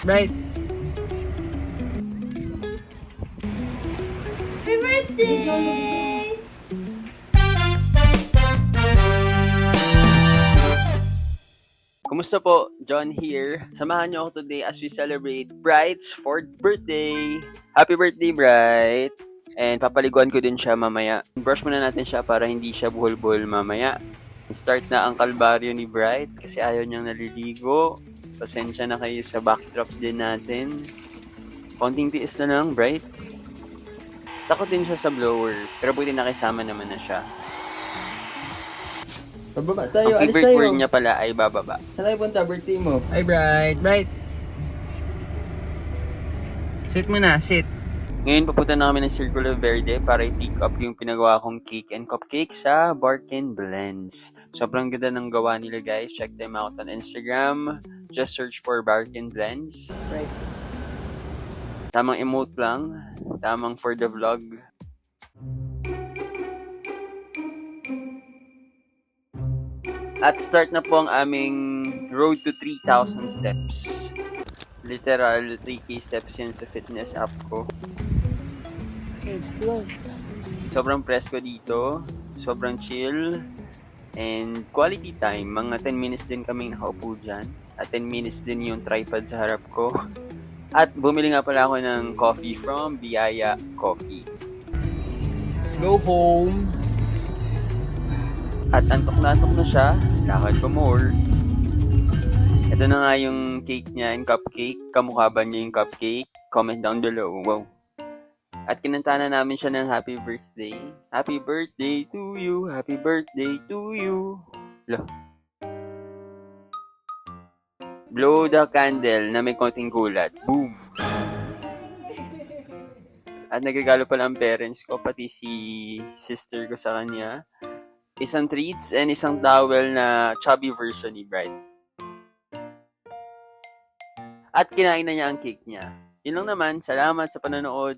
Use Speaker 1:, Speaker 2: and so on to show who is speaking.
Speaker 1: Bright.
Speaker 2: Happy birthday!
Speaker 3: Kumusta po? John here. Samahan niyo ako today as we celebrate Bright's 4th birthday. Happy birthday, Bright! And papaliguan ko din siya mamaya. Brush muna natin siya para hindi siya buhol-buhol mamaya. Start na ang kalbaryo ni Bright kasi ayaw niyang naliligo. Pasensya na kayo sa backdrop din natin. Konting tiis na lang, Bright. Takot din siya sa blower, pero buti nakisama naman na siya.
Speaker 1: Pababa tayo,
Speaker 3: Ang
Speaker 1: alis
Speaker 3: favorite
Speaker 1: tayo.
Speaker 3: word niya pala ay bababa.
Speaker 1: Saan tayo punta? Birthday mo. Hi, Bright. Bright. Sit muna, sit.
Speaker 3: Ngayon papunta na kami ng Circular Verde para i-pick up yung pinagawa kong cake and cupcake sa Barkin Blends. Sobrang ganda ng gawa nila, guys. Check them out on Instagram. Just search for Barkin Blends.
Speaker 1: Bright.
Speaker 3: Tamang emote lang. Tamang for the vlog. At start na po ang aming road to 3,000 steps. Literal 3K steps yan sa fitness app ko. Sobrang presko dito. Sobrang chill. And quality time. Mga 10 minutes din kaming nakaupo dyan. At 10 minutes din yung tripod sa harap ko. At bumili nga pala ako ng coffee from Biyaya Coffee.
Speaker 1: Let's go home.
Speaker 3: At antok na siya. Lakad pa more. Ito na nga yung cake niya and cupcake. Kamukha ba niya yung cupcake? Comment down below. Wow. At kinanta na namin siya ng happy birthday. Happy birthday to you. Happy birthday to you. Lo. Blow the candle na may konting gulat. Boom. At nagregalo pala ang parents ko, pati si sister ko sa kanya. Isang treats and isang towel na chubby version ni Bright. At kinain na niya ang cake niya. Yun lang naman. Salamat sa panonood.